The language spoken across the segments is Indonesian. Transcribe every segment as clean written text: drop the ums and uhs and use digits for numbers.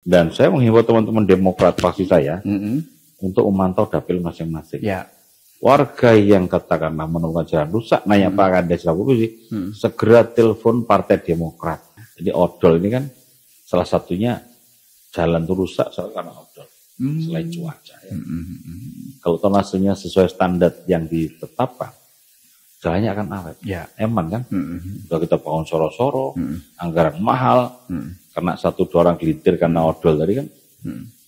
Dan saya menghimbau teman-teman Demokrat fraksi saya untuk memantau dapil masing-masing. Ya. Warga yang katakanlah menemukan jalan rusak, nanya Pak Kades segera telepon Partai Demokrat. Jadi odol ini kan salah satunya jalan itu rusak karena odol, selain cuaca. Ya. Kalau tonasenya sesuai standar yang ditetapkan, jalannya akan awet. Ya. Eman kan? Sudah kita bangun soro-soro, anggaran mahal, karena 1-2 orang gelintir karena odol tadi kan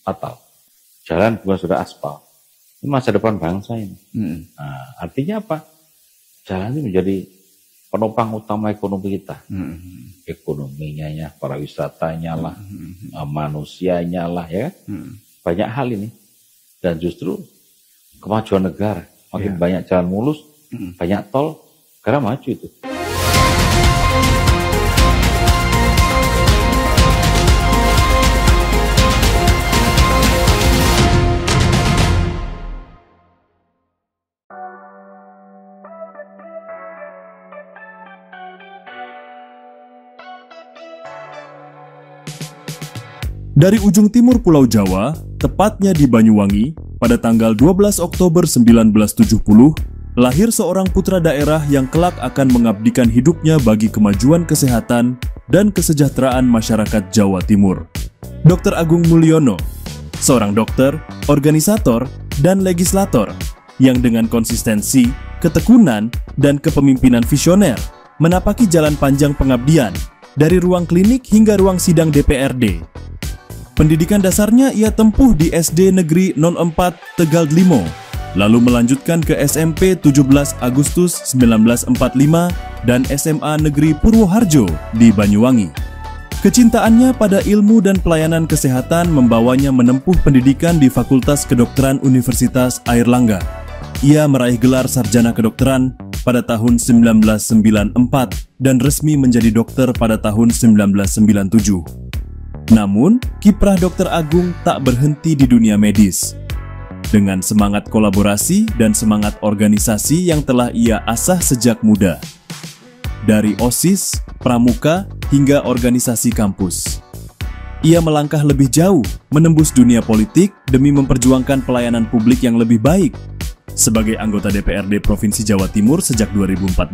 fatal. Jalan bukan sudah aspal. Ini masa depan bangsa ini. Nah, artinya apa? Jalan ini menjadi penopang utama ekonomi kita. Ekonominya ya, para wisatanya lah, manusianya lah ya. Banyak hal ini. Dan justru kemajuan negara. Makin banyak jalan mulus, banyak tol, negara maju itu. Dari ujung timur Pulau Jawa, tepatnya di Banyuwangi, pada tanggal 12 Oktober 1970, lahir seorang putra daerah yang kelak akan mengabdikan hidupnya bagi kemajuan kesehatan dan kesejahteraan masyarakat Jawa Timur. Dr. Agung Mulyono, seorang dokter, organisator, dan legislator yang dengan konsistensi, ketekunan, dan kepemimpinan visioner menapaki jalan panjang pengabdian dari ruang klinik hingga ruang sidang DPRD. Pendidikan dasarnya ia tempuh di SD Negeri Non 4 Tegal Limo, lalu melanjutkan ke SMP 17 Agustus 1945 dan SMA Negeri Purwoharjo di Banyuwangi. Kecintaannya pada ilmu dan pelayanan kesehatan membawanya menempuh pendidikan di Fakultas Kedokteran Universitas Airlangga. Ia meraih gelar sarjana kedokteran pada tahun 1994 dan resmi menjadi dokter pada tahun 1997. Namun, kiprah Dr. Agung tak berhenti di dunia medis. Dengan semangat kolaborasi dan semangat organisasi yang telah ia asah sejak muda. Dari OSIS, Pramuka, hingga organisasi kampus. Ia melangkah lebih jauh, menembus dunia politik demi memperjuangkan pelayanan publik yang lebih baik. Sebagai anggota DPRD Provinsi Jawa Timur sejak 2014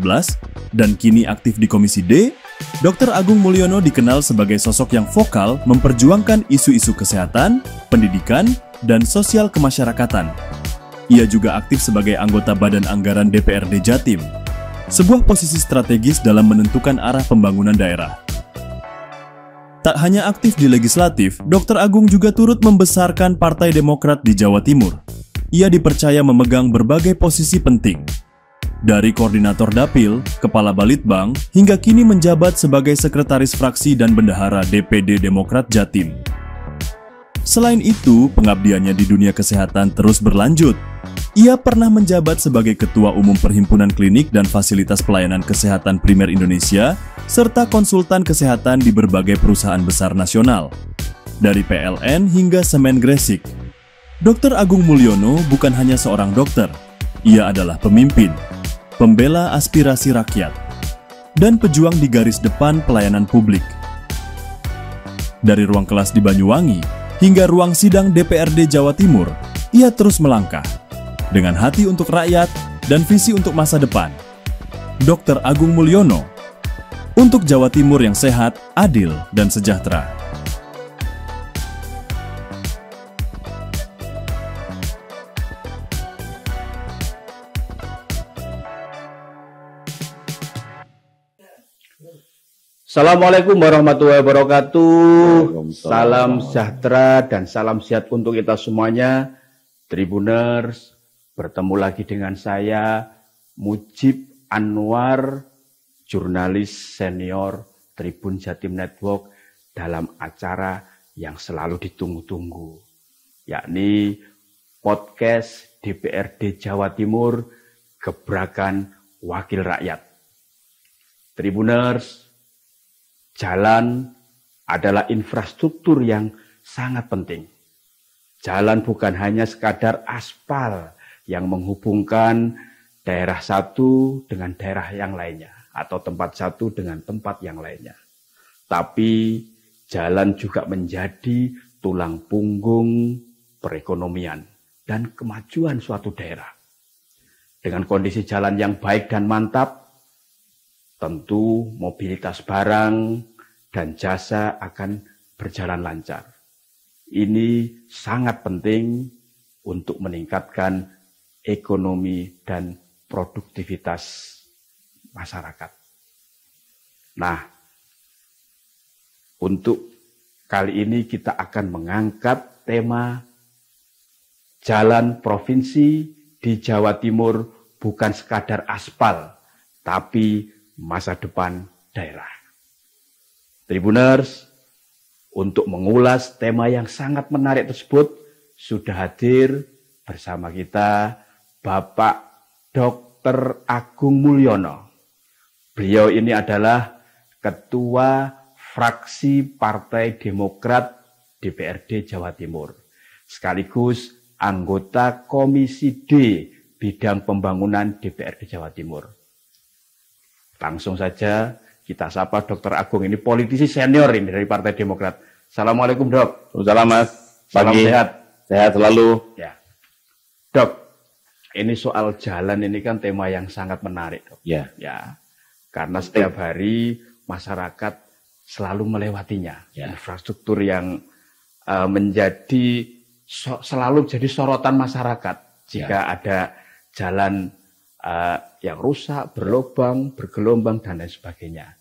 dan kini aktif di Komisi D, Dr. Agung Mulyono dikenal sebagai sosok yang vokal memperjuangkan isu-isu kesehatan, pendidikan, dan sosial kemasyarakatan. Ia juga aktif sebagai anggota Badan Anggaran DPRD Jatim, sebuah posisi strategis dalam menentukan arah pembangunan daerah. Tak hanya aktif di legislatif, Dr. Agung juga turut membesarkan Partai Demokrat di Jawa Timur. Ia dipercaya memegang berbagai posisi penting, dari koordinator dapil, kepala balitbang, hingga kini menjabat sebagai sekretaris fraksi dan bendahara DPD Demokrat Jatim. Selain itu, pengabdiannya di dunia kesehatan terus berlanjut. Ia pernah menjabat sebagai Ketua Umum Perhimpunan Klinik dan Fasilitas Pelayanan Kesehatan Primer Indonesia, serta konsultan kesehatan di berbagai perusahaan besar nasional, dari PLN hingga Semen Gresik. Dr. Agung Mulyono bukan hanya seorang dokter, ia adalah pemimpin, pembela aspirasi rakyat, dan pejuang di garis depan pelayanan publik. Dari ruang kelas di Banyuwangi hingga ruang sidang DPRD Jawa Timur, ia terus melangkah dengan hati untuk rakyat dan visi untuk masa depan. Dr. Agung Mulyono, untuk Jawa Timur yang sehat, adil, dan sejahtera. Assalamualaikum warahmatullahi wabarakatuh. Salam sejahtera dan salam sehat untuk kita semuanya. Tribuners, bertemu lagi dengan saya Mujib Anwar, jurnalis senior Tribun Jatim Network, dalam acara yang selalu ditunggu-tunggu, yakni podcast DPRD Jawa Timur, Gebrakan Wakil Rakyat. Tribuners, jalan adalah infrastruktur yang sangat penting. Jalan bukan hanya sekadar aspal yang menghubungkan daerah satu dengan daerah yang lainnya, atau tempat satu dengan tempat yang lainnya. Tapi jalan juga menjadi tulang punggung perekonomian dan kemajuan suatu daerah. Dengan kondisi jalan yang baik dan mantap, tentu mobilitas barang dan jasa akan berjalan lancar. Ini sangat penting untuk meningkatkan ekonomi dan produktivitas masyarakat. Nah, untuk kali ini kita akan mengangkat tema jalan provinsi di Jawa Timur bukan sekadar aspal, tapi masa depan daerah. Tribuners, untuk mengulas tema yang sangat menarik tersebut, sudah hadir bersama kita Bapak Dr. Agung Mulyono. Beliau ini adalah Ketua Fraksi Partai Demokrat DPRD Jawa Timur, sekaligus anggota Komisi D Bidang Pembangunan DPRD Jawa Timur. Langsung saja kita sapa Dr. Agung, ini politisi senior ini dari Partai Demokrat. Assalamualaikum, Dok. Salam, Mas. Salam sehat. Sehat selalu. Ya. Dok, ini soal jalan ini kan tema yang sangat menarik, Dok. Ya. Ya. Karena setiap hari masyarakat selalu melewatinya. Ya. Infrastruktur yang menjadi selalu jadi sorotan masyarakat. Jika ada jalan yang rusak, berlubang, bergelombang, dan lain sebagainya.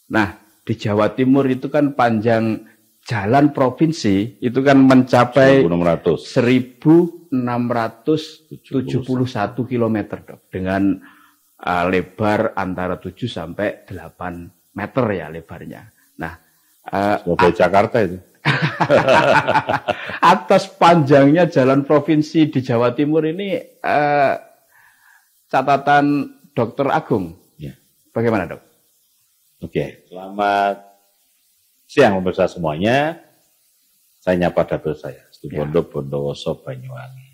Nah, di Jawa Timur itu kan panjang jalan provinsi itu kan mencapai 1.671 km, Dok, dengan lebar antara 7 sampai 8 meter ya lebarnya. Nah, Jakarta itu. Atas panjangnya jalan provinsi di Jawa Timur ini, catatan Dr. Agung, ya. Bagaimana, Dok? Oke, selamat siang pemirsa semuanya. Saya nyapa dapil saya, Situbondo, Bondowoso, Banyuwangi.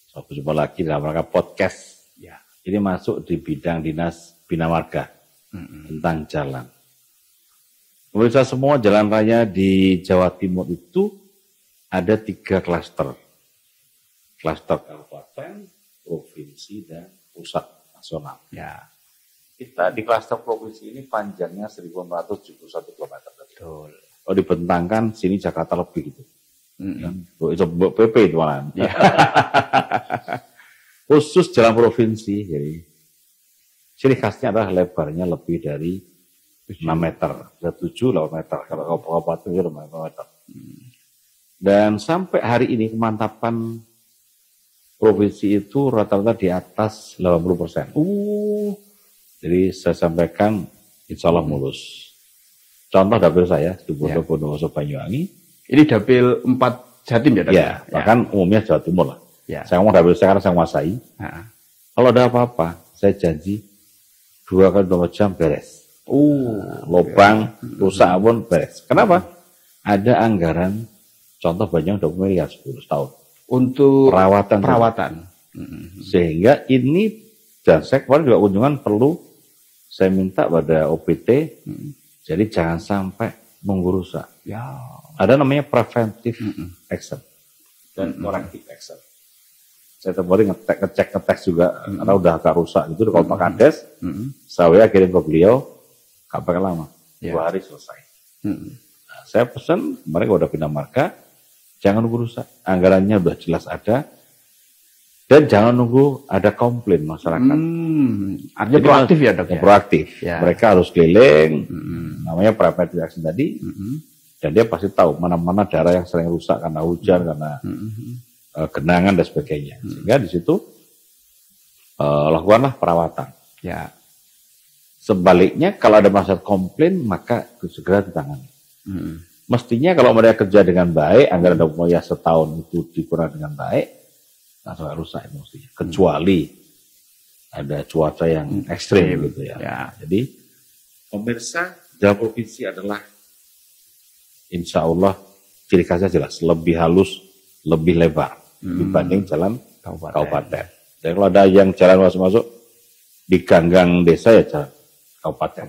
Sampai jumpa lagi dalam rangka podcast. Ya. Ini masuk di bidang dinas bina marga tentang jalan. Pemirsa semua, jalan raya di Jawa Timur itu ada 3 klaster. Klaster kabupaten, provinsi, dan pusat nasional. Ya. Kita di klaster provinsi ini panjangnya 1.471 km. Betul. Kalau dibentangkan, sini Jakarta lebih gitu. Itu PP itu malah. Ya. Khusus jalan provinsi, jadi ciri khasnya adalah lebarnya lebih dari 6 meter, 7-8 meter, kalau kabupaten itu 5 meter. Dan sampai hari ini kemantapan provinsi itu rata-rata di atas 80%. Jadi saya sampaikan insya Allah mulus. Contoh dapil saya, Situbondo, Bondowoso, Banyuwangi. Ini dapil 4 Jatim ya? Ya, bahkan umumnya Jawa Timur lah. Ya. Saya ngomong dapil saya karena saya menguasai. Kalau ada apa-apa, saya janji 2 kali 2 jam beres. Lubang, rusak pun beres. Kenapa? Ada anggaran, contoh Banyuwangi 20 miliar 10 tahun. Untuk perawatan. Sehingga ini, dan saya kemarin juga kunjungan perlu, saya minta pada OPT, jadi jangan sampai nunggu rusak. Ya. Ada namanya preventive action dan corrective action. Saya kemarin ngecek juga, karena udah agak rusak gitu, kalau Pak Kades, saya kirim ke beliau, gak pakai lama, 2 hari selesai. Nah, saya pesan, kemarin kalau udah pindah marga, jangan nunggu rusak, anggarannya udah jelas ada, dan jangan nunggu ada komplain masyarakat. Artinya proaktif ya, Dok? Proaktif. Ya. Mereka harus keliling, namanya preventive action tadi, dan dia pasti tahu mana-mana daerah yang sering rusak karena hujan, karena genangan dan sebagainya. Sehingga di situ lakukanlah perawatan. Ya. Sebaliknya kalau ada masalah komplain maka segera ditangani. Mestinya kalau mereka kerja dengan baik, anggaran dapurnya setahun itu dikurang dengan baik, langsung rusak itu mestinya. Kecuali ada cuaca yang ekstrim gitu ya. Jadi pemirsa, jalan provinsi adalah insya Allah ciri khasnya jelas, lebih halus, lebih lebar dibanding jalan kabupaten. Dan kalau ada yang jalan masuk-masuk di ganggang desa ya jalan kabupaten.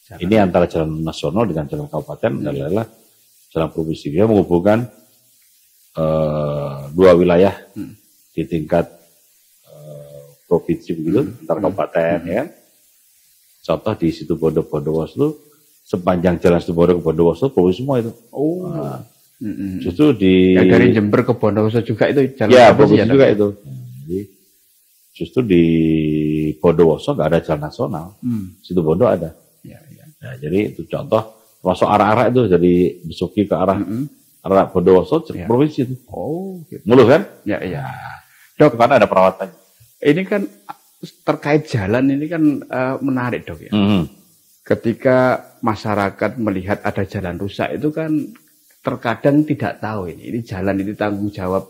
Ini antara jalan nasional dengan jalan kabupaten adalah jalan provinsi. Dia menghubungkan dua wilayah di tingkat provinsi begitu, antar kabupaten ya. Contoh di Situbondo Bondowoso, sepanjang jalan Situbondo ke Bondowoso provinsi semua itu. Nah, justru yang dari Jember ke Bondowoso juga itu jalan provinsi juga itu. Jadi, justru di Bondowoso nggak ada jalan nasional, Situbondo ada. Nah, jadi itu contoh, masuk arah-arah itu jadi besuki ke arah arah Bondowoso provinsi itu. Gitu. Mulus kan? Ya. Dok, karena ada perawatan. Ini kan terkait jalan ini kan menarik, Dok ya. Ketika masyarakat melihat ada jalan rusak itu kan terkadang tidak tahu ini jalan ini tanggung jawab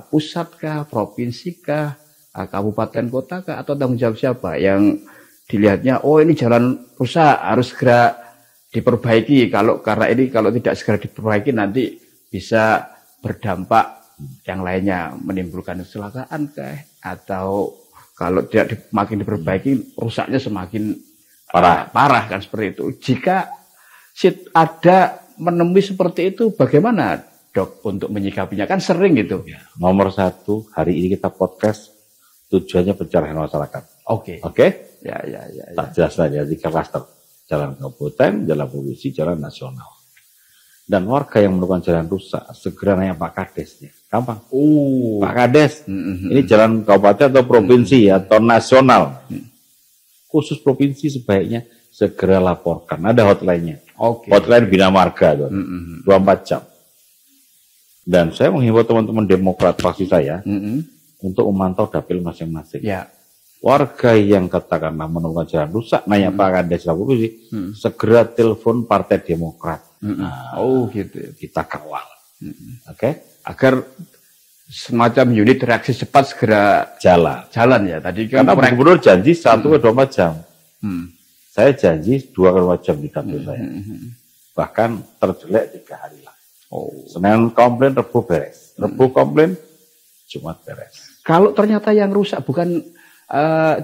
pusat kah, provinsi kah, kabupaten kota kah, atau tanggung jawab siapa? Yang dilihatnya, oh ini jalan rusak harus segera diperbaiki. Karena ini kalau tidak segera diperbaiki nanti bisa berdampak yang lainnya, menimbulkan kecelakaan kah, atau kalau tidak makin diperbaiki rusaknya semakin parah kan seperti itu. Jika ada menemui seperti itu, bagaimana Dok untuk menyikapinya? Kan sering gitu. Nomor satu, hari ini kita podcast tujuannya pencerahan masyarakat. Oke. Ya. Tak jelas saja 3 klaster. Jalan kabupaten, jalan provinsi, jalan nasional. Dan warga yang menemukan jalan rusak, segera nanya Pak Kadesnya. Gampang. Pak Kades, ini jalan kabupaten atau provinsi atau nasional. Khusus provinsi sebaiknya segera laporkan. Ada hotline-nya. Hotline Bina Marga. 24 jam. Dan saya menghimbau teman-teman Demokrat fraksi saya untuk memantau dapil masing-masing. Ya. Warga yang katakanlah menemukan jalan rusak, nanya Pak Kades provinsi, segera telepon Partai Demokrat. Gitu. Kita kawal. Oke? Agar semacam unit reaksi cepat segera jalan ya. Tadi kan karena Gubernur janji 1-24 jam. Saya janji 2-4 jam di dapil saya. Bahkan terjelek 3 hari lah. Senin komplain, Rebu beres. Rebu komplain, Jumat beres. Kalau ternyata yang rusak bukan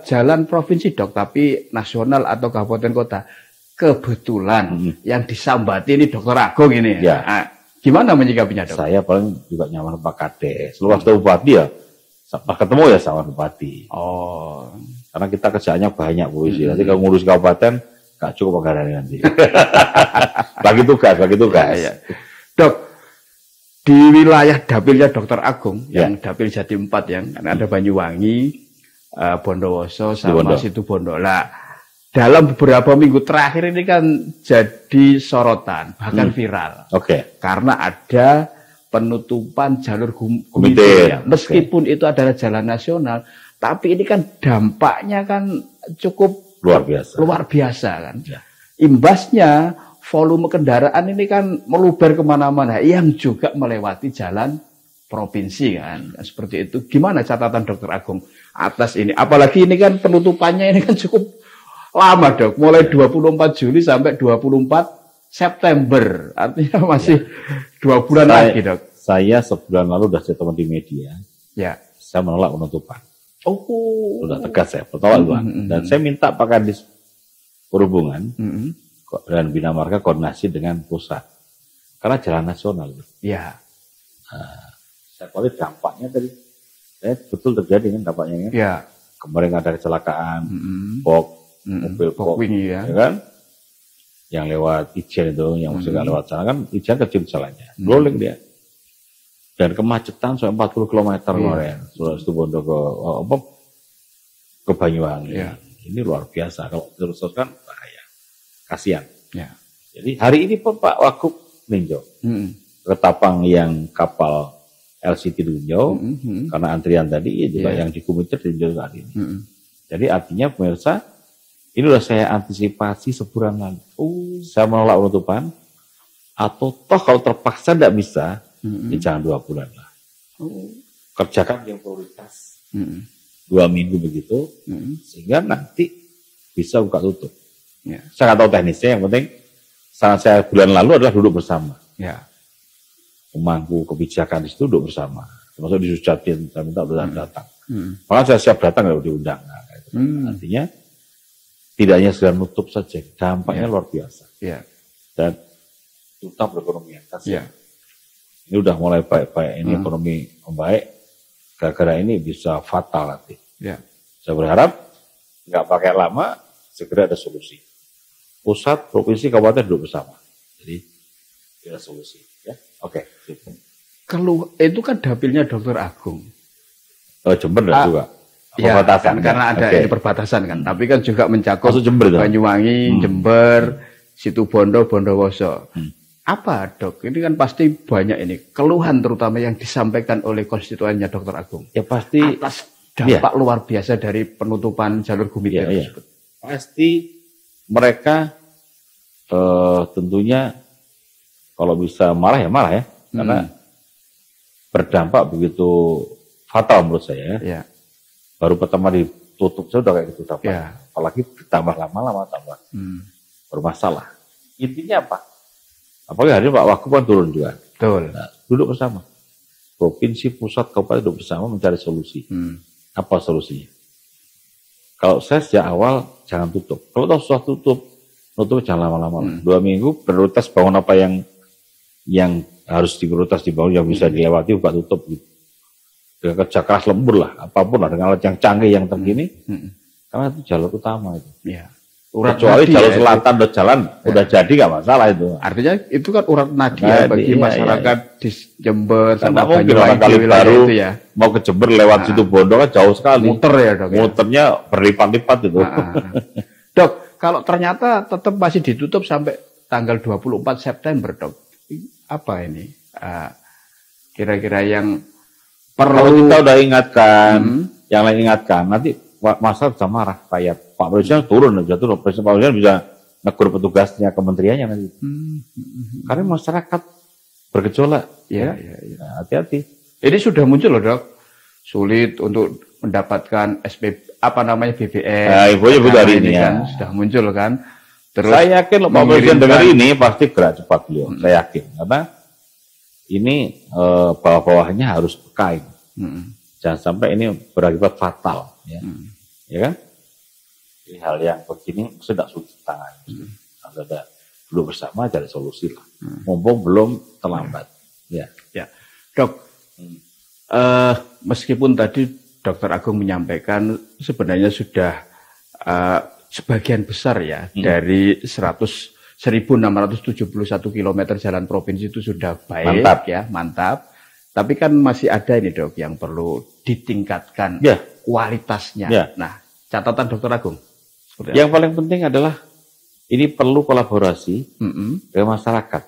jalan provinsi, Dok, tapi nasional atau kabupaten kota, kebetulan yang disambati ini Dr. Agung ini. Ya. Gimana menyikapinya, Dok? Saya paling juga nyaman Pak Kades. Luas bupati ya, ketemu ya sama bupati. Karena kita kerjaannya banyak, Bu. Nanti kalau ngurus kabupaten, gak cukup anggarannya nanti. bagi tugas. Ya. Dok, di wilayah dapilnya Dr. Agung, yang dapil Jati 4 yang ada Banyuwangi, Bondowoso, sama Situbondo. Dalam beberapa minggu terakhir ini kan jadi sorotan, bahkan viral. Karena ada penutupan jalur Gumite. Ya. Meskipun itu adalah jalan nasional, tapi ini kan dampaknya kan cukup luar biasa kan. Ya. Imbasnya volume kendaraan ini kan meluber kemana-mana, yang juga melewati jalan provinsi kan. Seperti itu. Gimana catatan Dr. Agung atas ini? Apalagi ini kan penutupannya ini kan cukup lama, Dok, mulai 24 Juli sampai 24 September. Artinya masih 2 bulan lagi, Dok. Saya sebulan lalu sudah statement di media. Ya. Saya menolak penutupan. Sudah tegas saya, menolak. Dan saya minta Pak Kadis Perhubungan dan Bina Marga koordinasi dengan pusat. Karena jalan nasional. Ya. Saya kualitas dampaknya tadi. Betul terjadi kan dampaknya. Ya. Kemarin ada kecelakaan, mobil Bokwing ya kan, yang lewat Ijen itu, yang masih nggak lewat sana kan, Ijen kecil jalannya, rolling dia, dan kemacetan sampai 40 km kemarin, sudah Situbondo ke Banyuwangi. Ini luar biasa, kalau terus-teruskan bahaya, kasihan. Jadi hari ini pun Pak Wagub ninjau ke Tapang yang kapal LCT ninjau, karena antrian tadi juga yang di Gumite ninjau saat ini. Jadi artinya pemirsa, ini sudah saya antisipasi sebulan lalu. Saya menolak penutupan, atau toh kalau terpaksa tidak bisa, jangan 2 bulan lah. Kerjakan yang prioritas 2 minggu begitu, sehingga nanti bisa buka tutup. Saya nggak tahu teknisnya, yang penting saran saya bulan lalu adalah duduk bersama. Memangku kebijakan di situ duduk bersama. Termasuk di Susjatin, saya minta datang. Maka saya siap datang kalau diundang. Artinya tidak hanya segera nutup saja, dampaknya luar biasa. Dan duta perekonomian. Ya. Ini udah mulai baik-baik, ini ekonomi membaik, gara-gara ini bisa fatal nanti. Ya. Saya berharap nggak pakai lama, segera ada solusi. Pusat, provinsi, kabupaten duduk bersama. Jadi ada solusi. Ya, oke. Itu kan dapilnya Dr. Agung. Oh, Jember juga. Ya, Perbatasan, karena ada ini perbatasan kan. Tapi kan juga mencakup Jember, Banyuwangi, Jember, Situbondo, Bondowoso. Apa Dok? Ini kan pasti banyak ini keluhan terutama yang disampaikan oleh konstituennya Dr. Agung. Ya pasti atas dampak luar biasa dari penutupan jalur Gumitir tersebut. Pasti mereka tentunya kalau bisa marah ya, karena berdampak begitu fatal menurut saya. Ya. Baru pertama ditutup saya udah kayak gitu dapat. Ya. Apalagi ditambah lama-lama tambah bermasalah. Intinya apa? Apalagi hari ini Pak Wagub kan turun juga. Betul. Nah, duduk bersama. Provinsi, pusat, kabupaten duduk bersama mencari solusi. Apa solusinya? Kalau saya sejak awal jangan tutup. Kalau tahu susah tutup jangan lama-lama. 2 minggu prioritas bangun apa yang harus diprioritas dibangun yang bisa dilewati buka tutup gitu. Dengan kerja keras lembur lah, apapun lah dengan alat yang canggih yang terkini. Karena itu jalur utama itu. Ya. Kecuali jalur selatan udah jalan, udah jadi nggak masalah itu. Artinya itu kan urat nadi ya bagi masyarakat di Jember sama mungkin orang kali baru itu ya. Mau ke Jember lewat Situbondo kan jauh sekali. Muter ya Dok. Muternya berlipat-lipat itu. Dok, kalau ternyata tetap masih ditutup sampai tanggal 24 September Dok, apa ini? Kira-kira yang perlu. Kalau kita udah ingatkan, yang lain ingatkan, nanti masyarakat bisa marah kayak Pak Presiden turun aja tuh, Pak Presiden bisa negur petugasnya kementeriannya nanti. Karena masyarakat bergejolak, ya. Nah, hati-hati. Ini sudah muncul loh Dok, sulit untuk mendapatkan BBM. Nah, ibunya hari ini ya. Kan, sudah muncul kan. Terus saya yakin loh Pak Presiden dengar ini pasti gerak cepat beliau. Saya yakin karena ini bawah-bawahnya harus peka. Jangan sampai ini berakibat fatal, ya, ya kan? Ini hal yang begini sudah sulit tangan. Ada duduk bersama cari solusi lah. Mumpung belum terlambat. Ya. Dok, meskipun tadi Dr. Agung menyampaikan sebenarnya sudah sebagian besar ya dari 1.671 km jalan provinsi itu sudah baik, mantap. Tapi kan masih ada ini Dok yang perlu ditingkatkan kualitasnya. Nah, catatan Dr. Agung. Yang paling penting adalah ini perlu kolaborasi dengan masyarakat.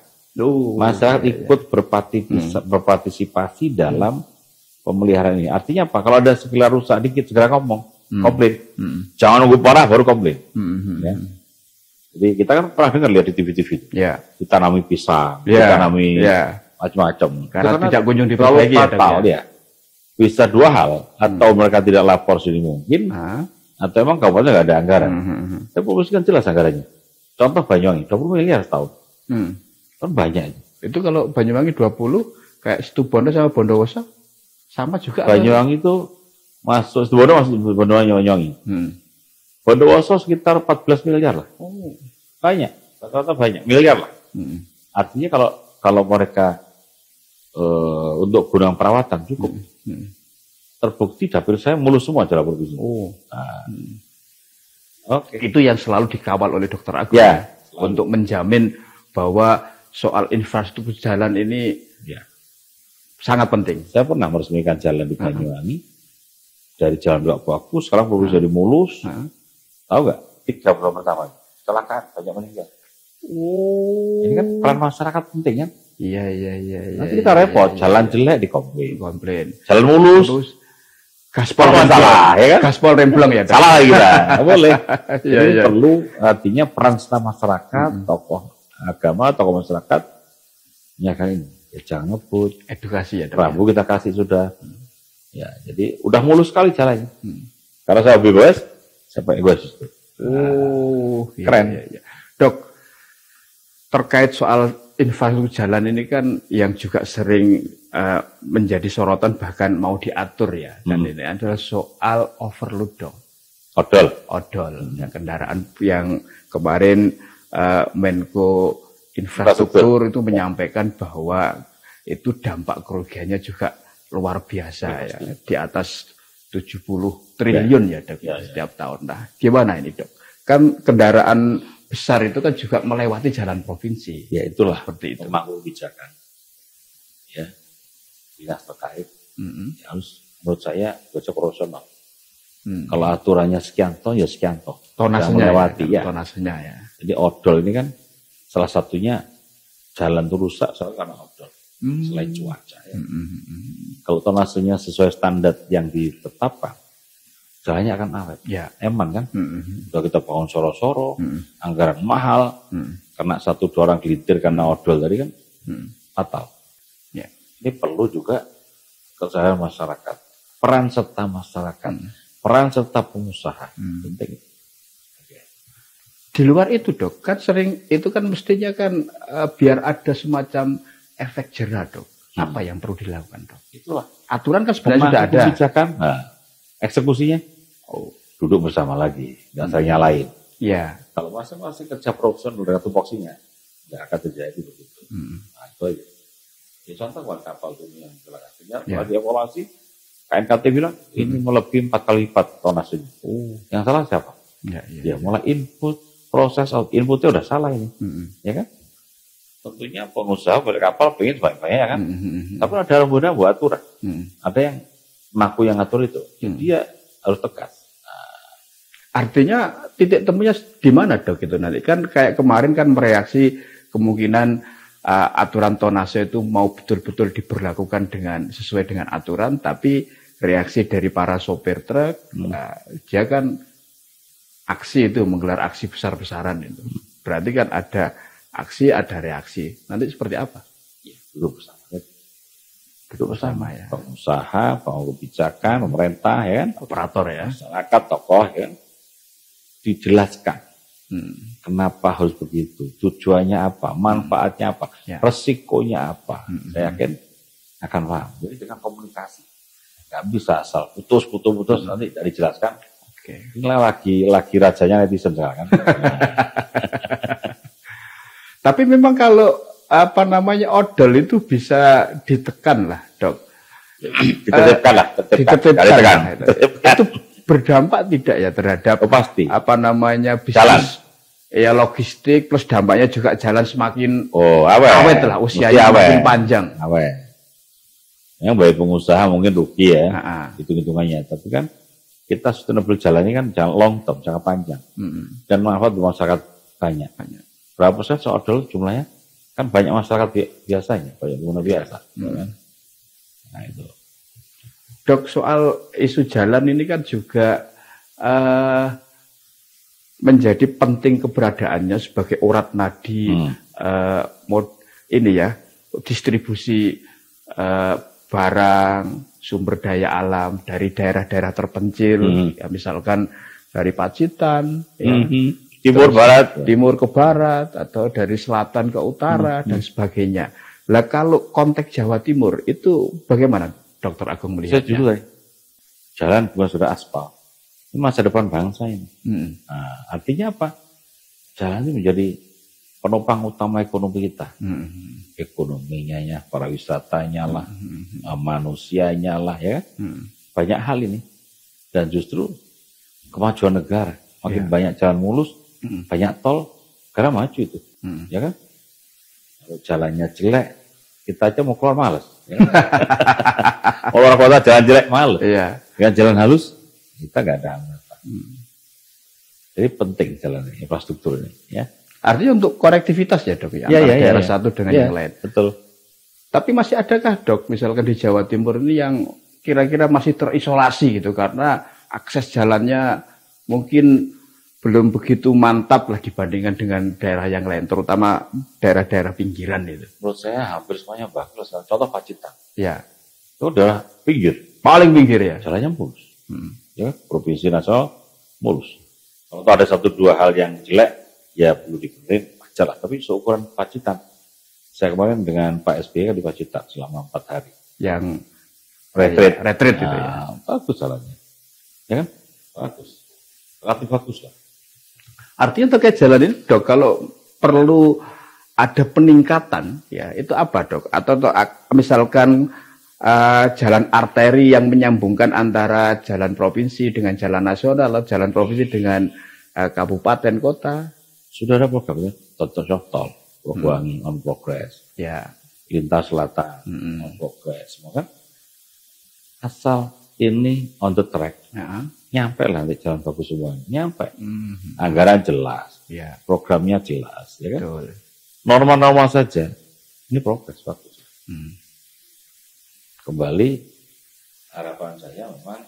Masyarakat ikut berpartisipasi dalam pemeliharaan ini. Artinya apa? Kalau ada sekilas rusak dikit segera komplain. Jangan nunggu parah baru komplain. Ya. Jadi kita kan pernah dengar lihat di TV-TV itu. Ditanami pisang, ditanami macam-macam. Karena tidak kunjung diperbaiki ya. Bisa dua hal, atau mereka tidak lapor sini mungkin, atau emang kabupaten nggak ada anggaran. Saya publikasikan jelas anggarannya. Contoh Banyuwangi, 20 miliar setahun. Kan banyak. Itu kalau Banyuwangi 20, kayak Situbondo sama Bondowoso, sama juga. Banyuwangi itu masuk, Situbondo masuk Banyuwangi. Bondowoso sekitar 14 miliar lah. Banyak, rata-rata banyak, miliar lah. Artinya kalau mereka untuk gunang perawatan cukup. Terbukti dapil saya mulus semua jalan provinsi. Itu yang selalu dikawal oleh Dr. Agung untuk menjamin bahwa soal infrastruktur jalan ini sangat penting. Saya pernah meresmikan jalan di Banyuwangi dari jalan nggak bagus, sekarang provinsi jadi mulus. Tahu nggak? 3 bulan pertama kecelakaan banyak meninggal. Ini kan peran masyarakat penting kan? Iya. Nanti kita repot, jalan jelek dikomplain. Jalan mulus. Gaspol masalah, ya kan? Gaspol remblong ya. Salah kita, nggak boleh. Jadi perlu artinya peran serta masyarakat, tokoh agama, tokoh masyarakat, kan ini. Ya, jangan ngebut. Edukasi ya. Rambu kita kasih sudah. Ya, jadi udah mulus sekali jalannya. Karena saya bebas, saya pakai gue. Keren. Iya. Dok, terkait soal infrastruktur jalan ini kan yang juga sering menjadi sorotan bahkan mau diatur ya. Dan ini adalah soal overload dong. Odol. Ya, kendaraan yang kemarin Menko infrastruktur itu menyampaikan bahwa itu dampak kerugiannya juga luar biasa ya, di atas 70 triliun ya Dok setiap tahun. Nah, gimana ini Dok? Kan kendaraan besar itu kan juga melewati jalan provinsi. Ya itulah seperti itu. Pemangku kebijakan. Ya, dinas terkait ya harus menurut saya gojek proporsional. Kalau aturannya sekian ton ya sekian ton. Tonasenya melewati ya. Tonasenya ya. Jadi odol ini kan salah satunya jalan itu rusak soalnya karena odol. Selain cuaca ya. Kalau tonasenya sesuai standar yang ditetapkan, jalannya akan awet. Ya. Eman kan? Udah kita bangun soro-soro, anggaran mahal, karena 1-2 orang gelintir karena odol tadi kan fatal. Ya. Ini perlu juga kesadaran masyarakat, peran serta masyarakat, peran serta pengusaha. Penting. Di luar itu Dok, kan sering itu kan mestinya kan biar ada semacam efek jerah Dok. Apa yang perlu dilakukan Dok? Itulah. Aturan kan sebenarnya sudah ada. Kebijakan, nah, eksekusinya duduk bersama lagi, dan saya nyalain. Iya. Kalau masing-masing kerja profesional dengan tupoksinya, nggak akan terjadi begitu. Nah, itu aja. Ya, contoh kapal itu yang kelakasinya, setelah dievaluasi, KNKT bilang ini melebihi 4 kali lipat tonasenya. Yang salah siapa? Ya, mulai input, proses inputnya udah salah ini, ya kan? Tentunya pengusaha beli kapal pengen banyak-banyak kan, tapi ada lembaga buat aturan, ada yang mengaku yang ngatur itu, jadi dia harus tegas. Artinya titik temunya di mana Dok itu nanti kan kayak kemarin kan mereaksi kemungkinan aturan tonase itu mau betul-betul diberlakukan dengan sesuai dengan aturan, tapi reaksi dari para sopir truk, dia kan aksi itu menggelar aksi besar-besaran itu, berarti kan ada aksi, ada reaksi. Nanti seperti apa? Ya, duduk bersama ya. Pengusaha, pemangku kebijakan, pemerintah, ya kan? Operator ya. Masyarakat, tokoh, ya kan? Dijelaskan. Kenapa harus begitu? Tujuannya apa? Manfaatnya apa? Resikonya apa? Saya yakin akan paham. Jadi dengan komunikasi. Nggak bisa asal putus, nanti tidak dijelaskan. Ini lagi rajanya netizen sekarang kan. Tapi memang kalau odol itu bisa ditekan lah Dok. Ditertibkan lah. Itu berdampak tidak ya terhadap pasti. Bisnis jalan. Ya logistik plus dampaknya juga jalan semakin awet lah, usianya semakin panjang. Awet. Yang bagi pengusaha mungkin rugi ya, hitung-hitungannya. Tapi kan kita sustainable jalan ini kan jalan long term, jangka panjang. Dan manfaat untuk masyarakat banyak. Berapa persen odol jumlahnya? Kan banyak masyarakat biasanya, banyak pengguna biasa. Kan? Nah itu. Dok, soal isu jalan ini kan juga menjadi penting keberadaannya sebagai urat nadi distribusi barang, sumber daya alam dari daerah-daerah terpencil, ya misalkan dari Pacitan, timur ke barat, atau dari selatan ke utara dan sebagainya. Lah kalau konteks Jawa Timur itu bagaimana Dr. Agung melihatnya? Saya jujur, jalan bukan sudah aspal. Ini masa depan bangsa ini. Nah, artinya apa? Jalan ini menjadi penopang utama ekonomi kita. Ekonominya ya, para wisatanya lah, manusianya lah ya. Banyak hal ini. Dan justru kemajuan negara. Makin banyak jalan mulus, banyak tol, negara maju itu. Ya kan? Kalau jalannya jelek, kita aja mau keluar males. Ya kan? Orang kota jalan jelek males. Dengan jalan halus, kita nggak ada hambatan. Jadi penting jalan infrastruktur ini. Ya. Artinya untuk konektivitas ya Dok, antara daerah satu dengan yang lain. Betul. Tapi masih adakah Dok, misalkan di Jawa Timur ini yang kira-kira masih terisolasi gitu, karena akses jalannya mungkin belum begitu mantap lah dibandingkan dengan daerah yang lain, terutama daerah-daerah pinggiran itu. Menurut saya hampir semuanya bagus. Contoh Pacitan. Ya. Itu adalah pinggir. Paling pinggir ya. Jalannya mulus. Ya, provinsi nasional mulus. Kalau ada 1-2 hal yang jelek, ya perlu dibenerin aja lah. Tapi seukuran Pacitan. Saya kemarin dengan Pak SBY kan di Pacitan selama 4 hari. Yang retreat gitu ya. Bagus jalannya. Ya kan? Bagus. Relatif bagus lah. Artinya terkait jalan ini Dok, kalau perlu ada peningkatan, ya itu apa dok? Atau misalkan jalan arteri yang menyambungkan antara jalan provinsi dengan jalan nasional, atau jalan provinsi dengan kabupaten kota? Sudah ada programnya, tol, Probowangi on progress, Ya, lintas selatan on progress, maka asal ini on the track, ya. nyampe lah nanti jalan bagus semua, nyampe. Anggaran jelas, Ya, programnya jelas, ya kan? betul. Normal-normal saja, ini progres bagus. Kembali harapan saya memang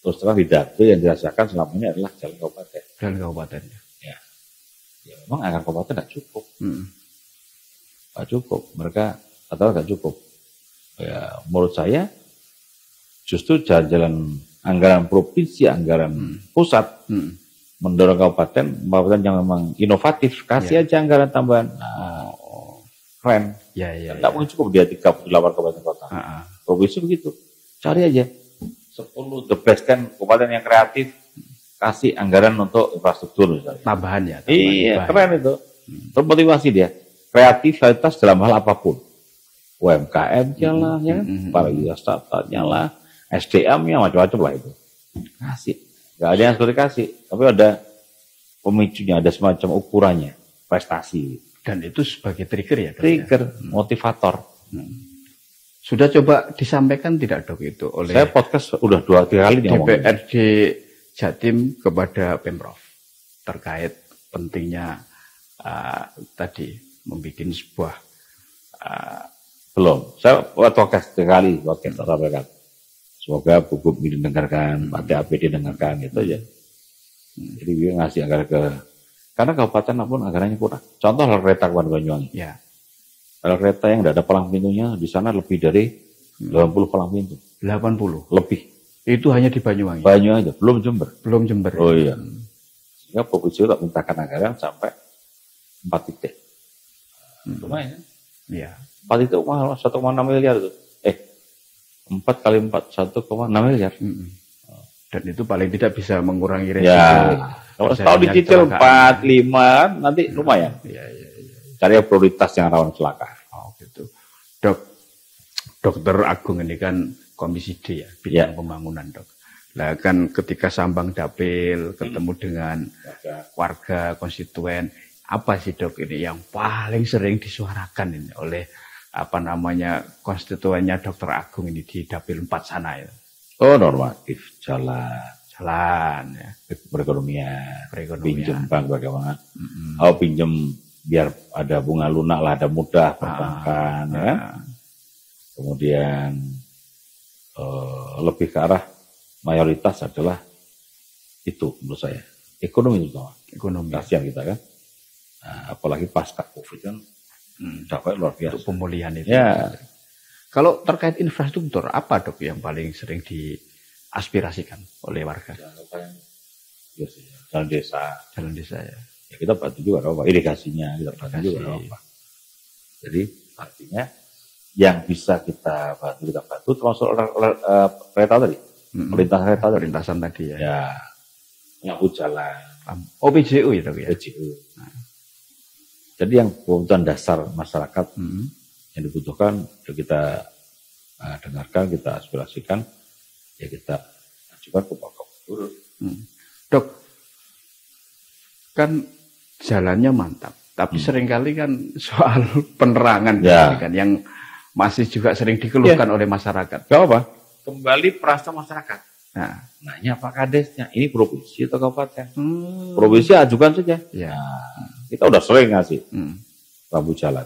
terus terang pidato yang dirasakan selama ini adalah jalan kabupaten. Jalan kabupaten. Ya memang anggaran kabupaten tidak cukup, tidak cukup. Mereka atau tidak cukup. Ya menurut saya justru jalan-jalan anggaran provinsi, anggaran pusat mendorong kabupaten yang memang inovatif, kasih aja anggaran tambahan. Nah, keren. Ya. Tidak mungkin cukup dia 38 kabupaten kota. Provinsi begitu, cari aja 10 the best kan kabupaten yang kreatif, kasih anggaran untuk infrastruktur misalnya. Tambahan ya. Iya, keren itu. Termotivasi dia. Kreativitas dalam hal apapun. UMKM-nya lah, ya, pariwisata-nya lah, SDM-nya macam-macam lah itu. Kasih. Gak ada yang seperti kasih, tapi ada pemicunya, ada semacam ukurannya, prestasi. Dan itu sebagai trigger ya? Trigger, motivator. Sudah coba disampaikan tidak dok itu oleh saya podcast udah 2-3 kali DPRD Jatim kepada Pemprov terkait pentingnya tadi membuat sebuah belum. Saya podcast 3 kali podcast sampaikan. Semoga buku ini didengarkan, Pak TAP didengarkan gitu aja. Jadi dia ngasih anggaran ke karena kabupaten pun anggarannya kurang. Contoh rel kereta ke Banyuwangi. Ya. Rel kereta yang tidak ada palang pintunya di sana lebih dari 80 palang pintu. 80 lebih. Itu hanya di Banyuwangi. Banyuwangi aja, belum Jember. Belum Jember. Oh iya. Sehingga provinsi tak mintakan anggaran sampai 4 titik. Lumayan. Iya. 4 titik mahal 1,6 miliar itu. 4 kali 4 1,6 miliar. Dan itu paling tidak bisa mengurangi resiko. Ya. Kalau setahun dicicil 4, 5 nanti lumayan. Iya. Cari prioritas yang rawan celaka. Oh gitu. Dokter Agung ini kan Komisi D ya, bidang pembangunan dok. Nah kan ketika sambang dapil ketemu dengan warga konstituen, apa sih dok ini yang paling sering disuarakan ini oleh konstituennya Dokter Agung ini di dapil 4 sana ya? Oh normatif, jalan Ya. perekonomian. Pinjam bank bagaimana? Oh pinjam biar ada bunga lunak lah, ada mudah perbankan, ya. Kemudian lebih ke arah mayoritas adalah itu menurut saya ekonomi terutama. Ekonomi. Kasihan kita kan. Nah, apalagi pasca COVID kan dapat luar biasa. Untuk pemulihan itu. Ya. Kalau terkait infrastruktur, apa dok yang paling sering diaspirasikan oleh warga? Jalan desa. Jalan desa ya. Ya kita bantu juga apa irigasinya kita bantu juga apa. Jadi artinya yang bisa kita bantu termasuk kereta tadi, Perlintasan tadi ya. Ya, nyapu jalan. OPJU ya dok ya. OPJU. Nah. Jadi yang kebutuhan dasar masyarakat yang dibutuhkan ya kita dengarkan, kita aspirasikan, ya kita ajukan ke Pak Gubernur. Dok, kan jalannya mantap, tapi seringkali kan soal penerangan kan yang masih juga sering dikeluhkan oleh masyarakat. Gak apa? Kembali perasa masyarakat. Nah, nanya Pak Kadesnya, ini provinsi atau kabupaten? Provinsi ajukan saja. Ya. Nah, kita udah sering ngasih rambu jalan.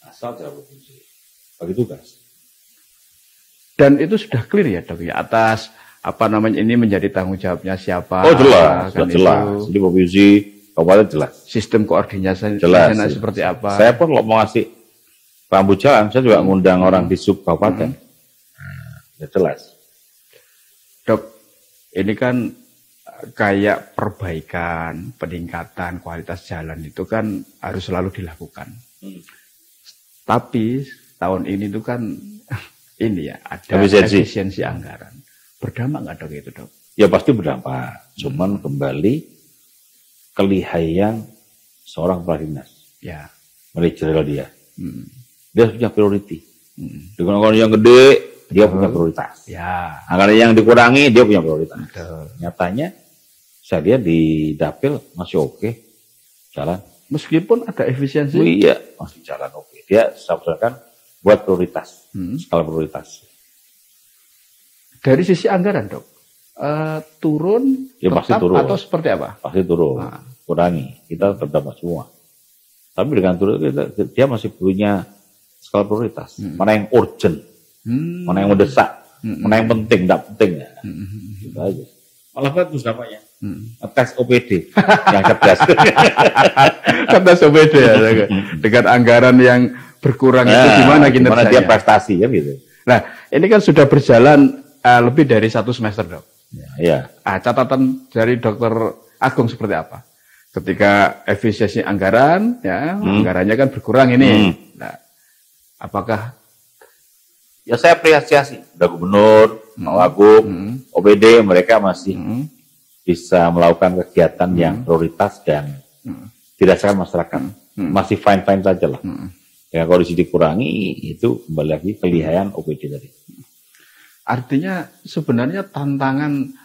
Asal jalan provinsi. Bagi tugas. Dan itu sudah clear ya dok ya atas ini menjadi tanggung jawabnya siapa? Oh jelas, kan jelas. Di provinsi, kabupaten jelas. Sistem koordinasi jelas. Seperti apa? Saya pun kalau mau ngasih rambu jalan, saya juga ngundang orang di sub kabupaten. Ya jelas. Dok, ini kan kayak perbaikan, peningkatan kualitas jalan itu kan harus selalu dilakukan. Tapi tahun ini itu kan ini ya ada efisiensi anggaran. Berdampak nggak dok itu dok? Ya pasti berdampak. Cuman kembali kelihaian seorang kepala dinas. Ya. manajerial dia. Dia punya priority. Dengan anggaran yang gede, dia punya prioritas. Ya. Anggaran yang dikurangi, dia punya prioritas. Betul. Nyatanya, saya lihat di dapil masih oke, jalan. Meskipun ada efisiensi. Oh iya, masih jalan oke. Dia sampaikan buat prioritas, skala prioritas. Dari sisi anggaran, Dok, turun, Ya, pasti turun. atau seperti apa? Pasti turun, kurangi. Kita terdapat semua. Tapi dengan turun, dia masih punya skala prioritas. Mana yang urgent, mana yang mendesak, mana yang penting, tidak penting. Ya. Gitu aja. Malah bagus namanya. Tes OPD yang cerdas. Tes OPD ya. Dengan anggaran yang berkurang itu gimana kinerjanya? Gimana dia prestasi ya gitu. Nah, ini kan sudah berjalan lebih dari 1 semester, Dok. Ya. Catatan dari Dr. Agung seperti apa? Ketika efisiensi anggaran, ya, anggarannya kan berkurang ini. Nah, apakah? Ya saya apresiasi. Udah gubernur, Wagub, OPD, mereka masih bisa melakukan kegiatan yang prioritas dan dirasakan masyarakat. Masih fine-fine saja lah. Ya, kalau di dikurangi, itu kembali lagi kelihayan OPD tadi. Artinya sebenarnya tantangan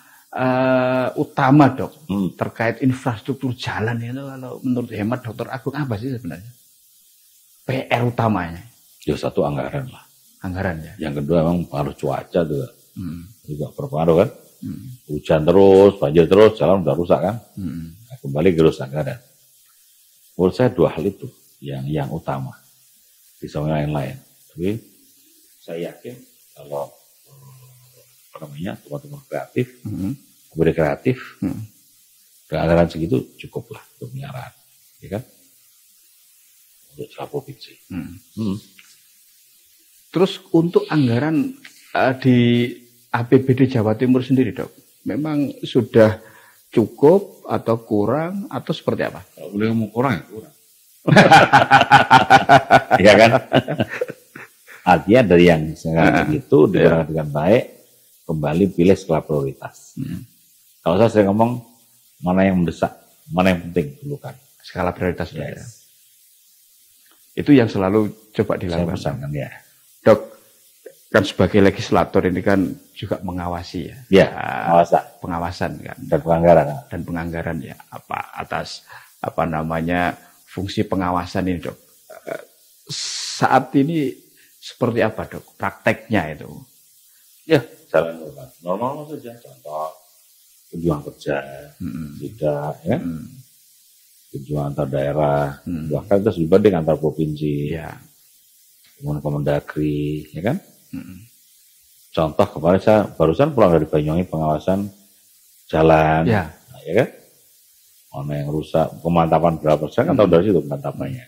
utama, Dok, terkait infrastruktur jalan itu kalau menurut hemat Dr. Agung apa sih sebenarnya? PR utamanya? Ya satu anggaran lah. Anggaran ya. Yang kedua memang pengaruh cuaca juga berpengaruh kan. Hujan terus, banjir terus, jalan udah rusak kan. Nah, kembali ke anggaran. Menurut saya 2 hal itu yang utama. Bisa yang lain-lain. Tapi saya yakin kalau teman-teman kreatif, kemudian kreatif, anggaran segitu cukup lah untuk penyiaran, ya kan? Untuk skala provinsi. Terus untuk anggaran di APBD Jawa Timur sendiri, Dok, memang sudah cukup atau kurang atau seperti apa? Kalau boleh ngomong kurang ya kurang. Ya kan? Artinya dari yang sekarang itu dengan baik, kembali pilih skala prioritas. Kalau saya sering ngomong, mana yang mendesak, mana yang penting dulu kan. Skala prioritas. Yes. Itu yang selalu coba dilakukan. Saya pesankan ya. Dok, kan sebagai legislator ini kan juga mengawasi ya. Ya, pengawasan kan. Dan penganggaran ya. Atas fungsi pengawasan ini, Dok. Saat ini seperti apa, Dok? Prakteknya itu? Ya, jalan normal saja. Contoh kunjungan kerja, tidak ya. Kunjungan antar daerah, bahkan kita dibanding antar provinsi. Ya. Kemudian Kemendagri, ya kan? Contoh kemarin saya barusan pulang dari Banyuwangi pengawasan jalan, ya kan? Mana yang rusak, pemantapan berapa persen, kan tahu dari situ pemantapannya.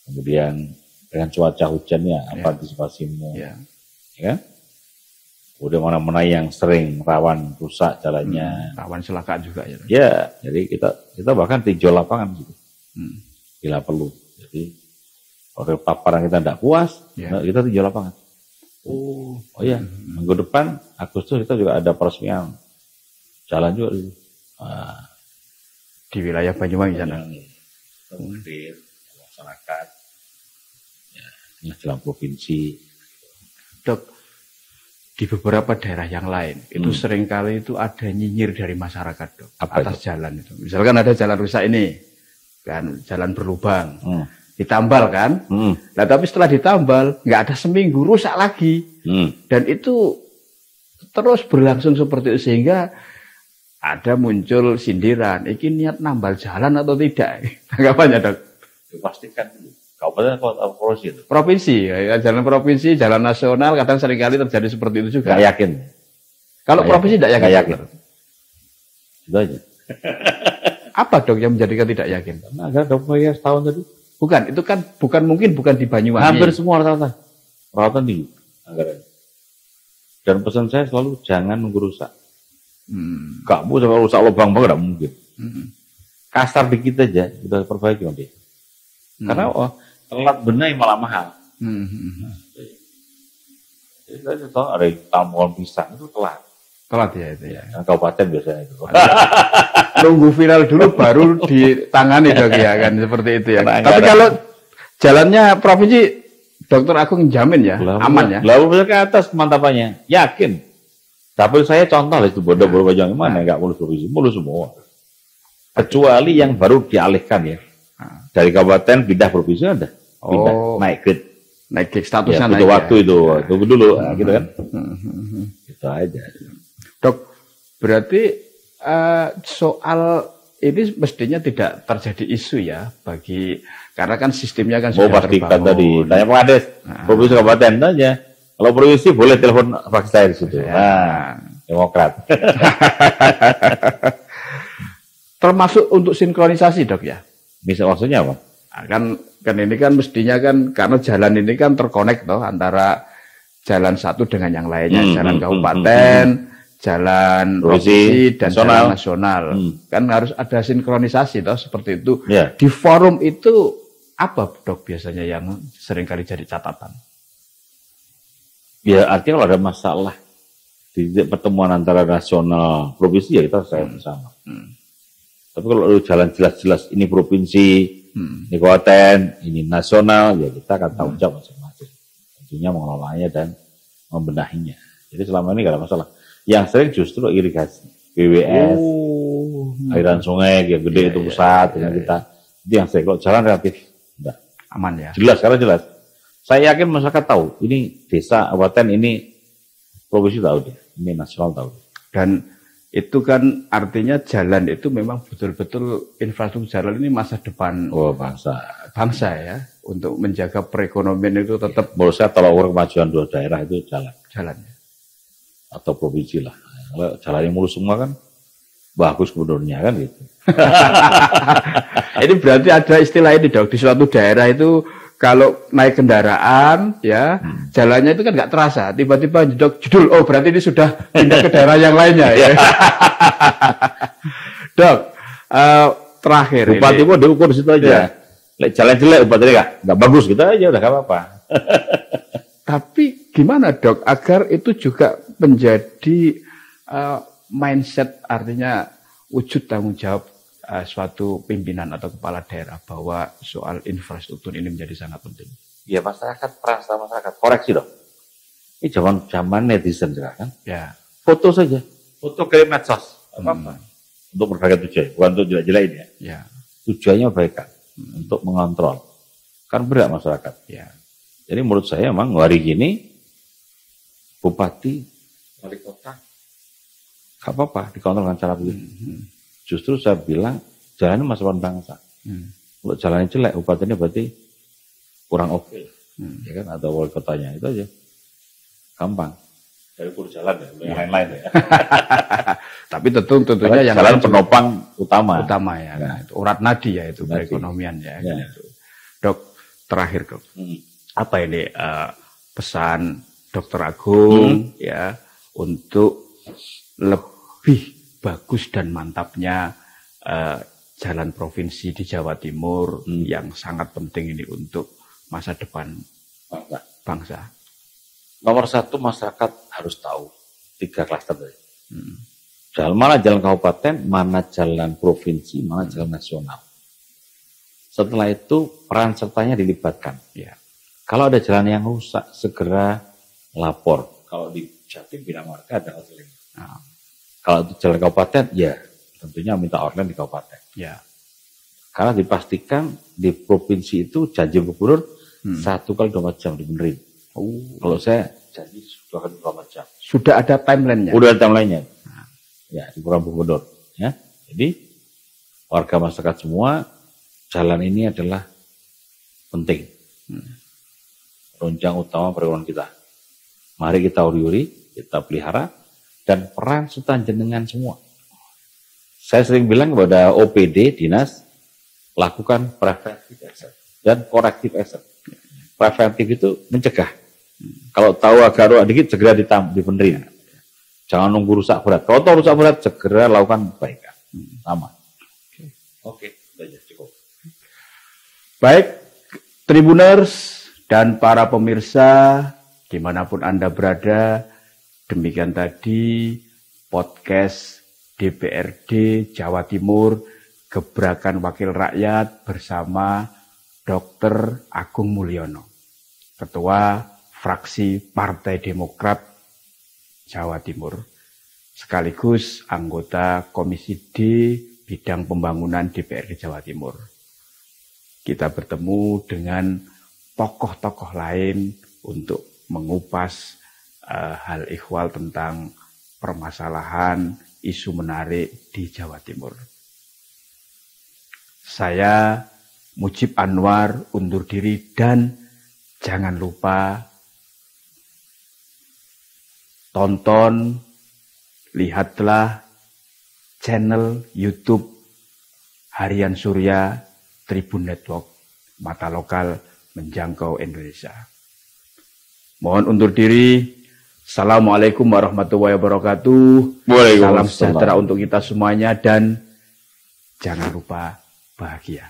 Kemudian dengan cuaca hujannya, apa antisipasimu, ya kan? Kemudian mana-mana yang sering rawan rusak jalannya, rawan kecelakaan juga ya. Ya, jadi kita bahkan tinjau lapangan gitu, bila perlu. Jadi kalau paparan kita tidak puas, kita tinjau lapangan. Oh ya, minggu depan Agustus kita juga ada peresmian jalan juga di wilayah Banyuwangi sana. Kemudian masyarakat, ya, jalan provinsi. Dok, di beberapa daerah yang lain itu seringkali itu ada nyinyir dari masyarakat, Dok, atas jalan itu. Misalkan ada jalan rusak ini, kan jalan berlubang. Ditambal kan, nah tapi setelah ditambal nggak ada seminggu rusak lagi, dan itu terus berlangsung seperti itu sehingga ada muncul sindiran, ini niat nambal jalan atau tidak? Tanggapannya, Dok? Dipastikan dulu. Kabupaten atau provinsi itu? Provinsi, ya, jalan provinsi, jalan nasional kadang seringkali terjadi seperti itu juga. Nggak yakin. Kalau provinsi tidak yakin. Yakin. Itu aja. Apa, Dok, yang menjadikan tidak yakin? Karena ada dokumen setahun tadi. Bukan, itu kan bukan di Banyuwangi. Hampir semua rata-rata tinggi anggaran. Dan pesan saya selalu jangan nunggu rusak. Kamu sampai rusak lubang banget, nggak mungkin. Kasar dikit aja, udah perbaiki nanti. Karena telat benahi malah mahal. Jadi saya tahu ada tambungan pisang itu telat. Sholat ya itu ya. Kabupaten biasanya itu. Nunggu viral dulu baru ditangani Dok ya kan seperti itu ya. Tapi kalau jalannya provinsi Dokter Agung jamin ya, aman ya. Lalu ke atas kemantapannya, yakin. Tapi saya contoh lah itu bodoh-bodoh Banyuwangi mana nggak mulus provinsi, mulus semua. Kecuali yang baru dialihkan ya. Dari kabupaten pindah provinsi ada. Pindah, naik grade. Naik statusnya naik. Waktu itu, tunggu dulu, gitu kan. Itu aja. Dok, berarti soal ini mestinya tidak terjadi isu ya bagi karena kan sistemnya kan sudah pasti kan tadi tanya Pak Ades, provinsi kabupaten aja. Kalau provinsi boleh telepon Pak saya di situ. Nah, Demokrat. Termasuk untuk sinkronisasi Dok ya. Bisa maksudnya apa? Nah, kan ini kan mestinya kan karena jalan ini kan terkonek toh antara jalan satu dengan yang lainnya, jalan kabupaten, jalan provinsi dan jalan nasional. Kan harus ada sinkronisasi toh seperti itu. Yeah. Di forum itu apa Dok biasanya yang seringkali jadi catatan? Ya artinya kalau ada masalah di pertemuan antara nasional provinsi ya kita selesai bersama. Tapi kalau jalan jelas-jelas ini provinsi, ini kabupaten, ini nasional, ya kita akan tanggung jawab masing-masing. Tentunya mengelolanya dan membenahinya. Jadi selama ini nggak ada masalah. Yang sering justru irigasi, BWS, aliran sungai yang gede itu pusat dengan kita. Itu yang sering. Kalau jalan relatif enggak. Aman ya. Jelas, karena jelas. Saya yakin masyarakat tahu. Ini desa, kabupaten, ini provinsi tahu dia. Ini nasional tahu. Dan itu kan artinya jalan itu memang betul-betul infrastruktur jalan ini masa depan bangsa ya. Untuk menjaga perekonomian itu tetap. Menurut saya tolak ukur kemajuan dua daerah itu jalannya. Atau provinsi lah. Kalau jalannya mulus semua kan bagus gubernurnya kan gitu. Ini berarti ada istilah ini Dok, di suatu daerah itu kalau naik kendaraan ya jalannya itu kan nggak terasa, tiba-tiba jedul, oh berarti ini sudah pindah ke daerah yang lainnya ya. Dok, terakhir bupati pun diukur di situ aja. Ya. Jalan jelek bupati nggak bagus gitu aja udah nggak apa-apa. Tapi gimana Dok agar itu juga menjadi mindset, artinya wujud tanggung jawab suatu pimpinan atau kepala daerah bahwa soal infrastruktur ini menjadi sangat penting. Ya masyarakat, peran masyarakat, koreksi dong. Ini zaman netizen sekarang kan. Ya. Foto saja, foto kirim medsos, apa-apa. Untuk berbagai tujuan, bukan untuk jelek-jelekin ya. Ya. Tujuannya kebaikan, untuk mengontrol. Kan berat masyarakat. Ya. Jadi menurut saya memang hari gini bupati, wali kota, gak apa-apa dikontrol dengan cara begitu. Justru saya bilang jalannya masa depan bangsa. Kalau jalannya jelek, bupatinya berarti kurang oke. Ya kan, atau wali kotanya itu aja. Gampang. Dari ukur jalan ya, yang lain-lain ya. Tapi tentunya yang jalan penopang utama ya. Nah, itu urat nadi ya itu perekonomian ya. Ya. Gitu. Dok, terakhir Dok. Apa ini pesan Dokter Agung ya untuk lebih bagus dan mantapnya jalan provinsi di Jawa Timur yang sangat penting ini untuk masa depan bangsa. Nomor satu, masyarakat harus tahu 3 klaster tadi. Mana jalan kabupaten, mana jalan provinsi, mana jalan nasional. Setelah itu peran sertanya dilibatkan. Ya. Kalau ada jalan yang rusak, segera lapor. Kalau di Jatim bina marga ada outline. Nah, kalau itu jalan kabupaten, ya tentunya minta outline di kabupaten. Ya. Karena dipastikan di provinsi itu janji gubernur 1 kali 24 jam dibenerin. Kalau saya janji 2 kali 24 jam. Sudah ada timelinenya? Udah ada timelinenya. Nah, ya di program gubernur. Ya. Jadi warga masyarakat semua, jalan ini adalah penting. Tunjang utama perekonomian kita. Mari kita uri-uri, kita pelihara, dan peran serta jenengan semua. Saya sering bilang kepada OPD, dinas, lakukan preventive action dan corrective action. Preventif itu mencegah. Kalau tahu agak rusak dikit, segera dibenerin. Jangan nunggu rusak berat. Kalau tahu rusak berat, segera lakukan perbaikan. Sama. Oke, sudah cukup. Baik, Tribuners dan para pemirsa, dimanapun Anda berada, demikian tadi podcast DPRD Jawa Timur Gebrakan Wakil Rakyat bersama Dr. Agung Mulyono, Ketua Fraksi Partai Demokrat Jawa Timur, sekaligus anggota Komisi D Bidang Pembangunan DPRD Jawa Timur. Kita bertemu dengan tokoh-tokoh lain untuk mengupas hal ihwal tentang permasalahan isu menarik di Jawa Timur. Saya Mujib Anwar undur diri dan jangan lupa tonton, lihatlah channel YouTube Harian Surya Tribun Network, mata lokal menjangkau Indonesia. Mohon undur diri. Assalamualaikum warahmatullahi wabarakatuh. Salam sejahtera untuk kita semuanya dan jangan lupa bahagia.